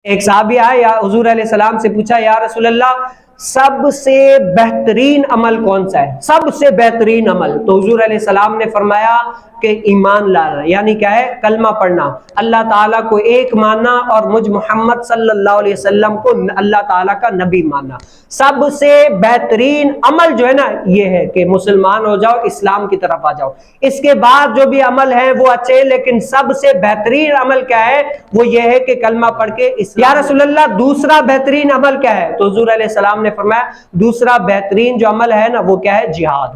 ایک صحابی آیا یا حضور علیہ السلام سے پوچھا، یا رسول اللہ سب سے بہترین عمل کون سا ہے؟ سب سے بہترین عمل؟ تو حضور علیہ السلام نے فرمایا کہ ایمان لانا، یعنی کیا ہے؟ کلمہ پڑھنا، اللہ تعالیٰ کو ایک ماننا اور مجھ محمد صلی اللہ علیہ وسلم کو اللہ تعالیٰ کا نبی ماننا۔ سب سے بہترین عمل جو ہے نا یہ ہے کہ مسلمان ہو جاؤ، اسلام کی طرف آ جاؤ۔ اس کے بعد جو بھی عمل ہیں وہ اچھے، لیکن سب سے بہترین عمل کیا ہے؟ وہ یہ ہے کہ کلمہ پڑھ کے یا رسول اللہ دوسرا بہترین عمل کیا ہے؟ تو حضور علیہ السلام نے فرمایا دوسرا بہترین جو عمل ہے نا وہ کیا ہے؟ جہاد۔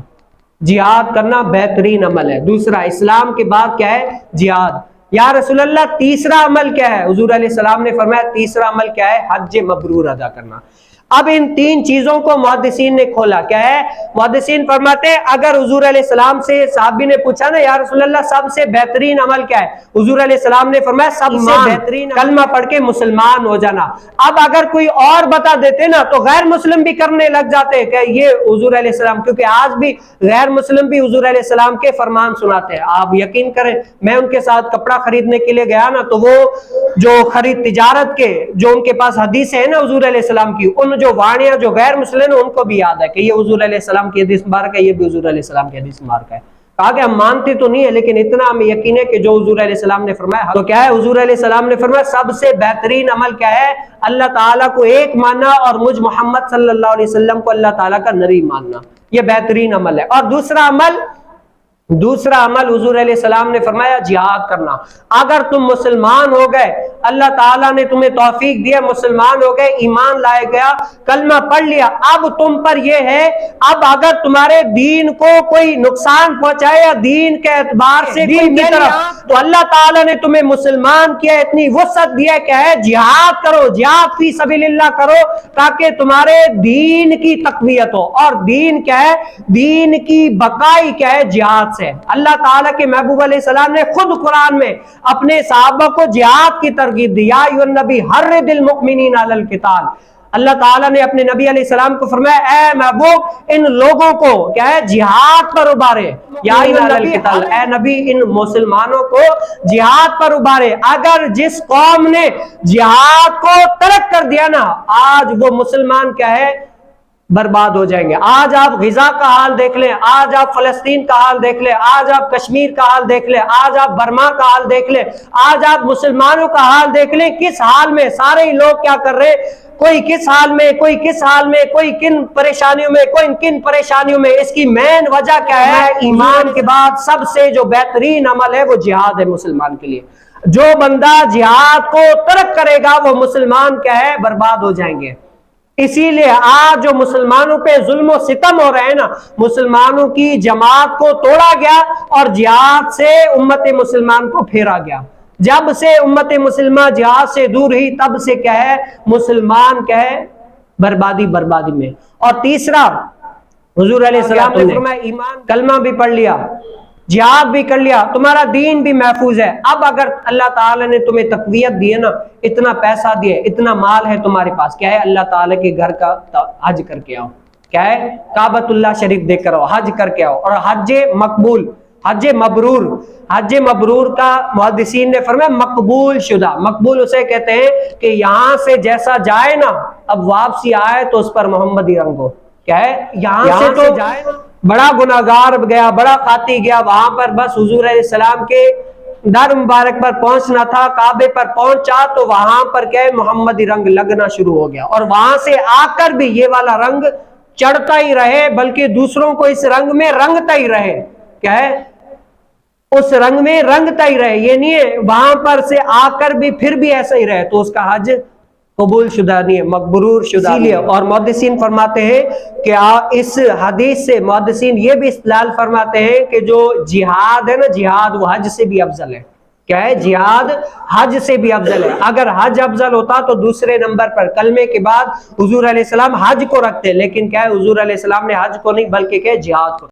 جہاد کرنا بہترین عمل ہے۔ دوسرا اسلام کے بعد کیا ہے؟ جہاد۔ یا رسول اللہ تیسرا عمل کیا ہے؟ حضور علیہ السلام نے فرمایا تیسرا عمل کیا ہے؟ حج مبرور ادا کرنا۔ اب ان تین چیزوں کو محدثین نے کھولا، کیا ہے؟ محدثین فرماتے ہیں اگر حضور علیہ السلام سے صحابی نے پوچھا نا یا رسول اللہ سب سے بہترین عمل کیا ہے؟ حضور علیہ السلام نے فرمایا سب سے بہترین کلمہ پڑھ کے مسلمان ہو جانا۔ اب اگر کوئی اور بتا دیتے نا تو غیر مسلم بھی کرنے لگ جاتے کہ یہ حضور علیہ السلام، کیونکہ آج بھی غیر مسلم بھی حضور علیہ السلام کے فرمان سناتے ہیں۔ آپ یقین کریں میں ان کے ساتھ کپڑا خریدنے کے لیے گیا نا تو وہ جو خرید تجارت کے جو ان کے پاس حدیث ہے نا حضور علیہ السلام کی، ان جو وانیاں جو غیر مسلم ہیں ان کو بھی یاد ہے کہ یہ حضور علیہ السلام کی حدیث مبارک ہے، یہ بھی حضور علیہ السلام کی حدیث مبارک ہے۔ کہا کہ ہم مانتے تو نہیں ہے لیکن اتنا ہمیں یقین ہے کہ جو حضور علیہ السلام نے فرمایا تو کیا ہے؟ حضور علیہ السلام نے فرمایا سب سے بہترین عمل کیا ہے؟ اللہ تعالیٰ کو ایک ماننا اور مجھ محمد صلی اللہ علیہ وسلم کو اللہ تعالیٰ کا نبی ماننا، یہ بہترین عمل ہے۔ اور دوسرا عمل حضور علیہ السلام نے فرمایا جہاد کرنا۔ اگر تم مسلمان ہو گئے، اللہ تعالیٰ نے تمہیں توفیق دیا، مسلمان ہو گئے، ایمان لائے گیا، کلمہ پڑھ لیا، اب تم پر یہ ہے اب اگر تمہارے دین کو کوئی نقصان پہنچائے یا دین کے اعتبار سے دین کی طرف، تو اللہ تعالیٰ نے تمہیں مسلمان کیا، اتنی وسعت دیا کہ ہے جہاد کرو، جہاد فی سبیل اللہ کرو تاکہ تمہارے دین کی تقویت ہو۔ اور دین کیا ہے؟ دین کی بقائی کیا ہے؟ جہاد سے۔ اللہ تعالیٰ کے محبوب علیہ السلام نے خود قرآن میں اپنے صحابہ کو جہاد کی ترغیب دی، یا ایھا النبی حرض المؤمنین علی القتال۔ اللہ تعالیٰ نے اپنے نبی علیہ السلام کو فرمایا اے محبوب ان لوگوں کو کیا ہے؟ جہاد پر ابارے، یا ایھا النبی، اے نبی ان مسلمانوں کو جہاد پر ابارے۔ اگر جس قوم نے جہاد کو ترک کر دیا نا آج وہ مسلمان کیا ہے؟ برباد ہو جائیں گے۔ آج آپ غزہ کا حال دیکھ لیں، آج آپ فلسطین کا حال دیکھ لیں، آج آپ کشمیر کا حال دیکھ لیں، آج آپ برما کا حال دیکھ لیں، آج آپ مسلمانوں کا حال دیکھ لیں، کس حال میں سارے لوگ کیا کر رہے؟ کوئی کس حال میں، کوئی کس حال میں، کوئی کن پریشانیوں میں، کوئی کن پریشانیوں میں۔ اس کی مین وجہ کیا ہے؟ ایمان کے بعد سب سے جو بہترین عمل ہے وہ جہاد ہے مسلمان کے لیے۔ جو بندہ جہاد کو ترک کرے گا وہ مسلمان کیا ہے؟ برباد ہو جائیں گے۔ اسی لیے آج جو مسلمانوں پہ ظلم و ستم ہو رہے ہیں نا، مسلمانوں کی جماعت کو توڑا گیا اور جہاد سے امت مسلمان کو پھیرا گیا۔ جب سے امت مسلمہ جہاد سے دور ہی تب سے کیا ہے؟ مسلمان کیا ہے؟ بربادی میں۔ اور تیسرا حضور علیہ السلام نے فرمایا ایمان کلمہ بھی پڑھ لیا، جہاد بھی کر لیا، تمہارا دین بھی محفوظ ہے۔ اب اگر اللہ تعالیٰ نے تمہیں تقویت دی ہے نا، اتنا پیسہ دیے، اتنا مال ہے تمہارے پاس، کیا ہے؟ اللہ تعالیٰ کے گھر کا حج کر کے آؤ، کیا ہے؟ کعبۃ اللہ شریف دیکھ کر آؤ، حج کر کے آؤ۔ اور حج مقبول، حج مبرور کا محدثین نے فرمایا مقبول شدہ۔ مقبول اسے کہتے ہیں کہ یہاں سے جیسا جائے نا اب واپسی آئے تو اس پر محمدی رنگ ہو، کیا ہے؟ یہاں سے تو جائے بڑا گناہگار گیا، بڑا خاطی گیا، وہاں پر بس حضور علیہ السلام کے در مبارک پر پہنچنا تھا، کعبے پر پہنچا تو وہاں پر کیا ہے؟ محمدی رنگ لگنا شروع ہو گیا، اور وہاں سے آ کر بھی یہ والا رنگ چڑھتا ہی رہے بلکہ دوسروں کو اس رنگ میں رنگتا ہی رہے، کیا ہے؟ اس رنگ میں رنگتا ہی رہے، یہ نہیں ہے وہاں پر سے آ کر بھی پھر بھی ایسا ہی رہے، تو اس کا حج قبول شدہ نہیں ہے، مقبول شدہ نہیں ہے۔ اور محدثین فرماتے ہیں کہ اس حدیث سے محدثین یہ بھی استدلال فرماتے ہیں کہ جو جہاد ہے نا، جہاد وہ حج سے بھی افضل ہے، کیا ہے؟ جہاد حج سے بھی افضل ہے۔ اگر حج افضل ہوتا تو دوسرے نمبر پر کلمے کے بعد حضور علیہ السلام حج کو رکھتے، لیکن کیا ہے؟ حضور علیہ السلام نے حج کو نہیں بلکہ کیا ہے؟ جہاد کو۔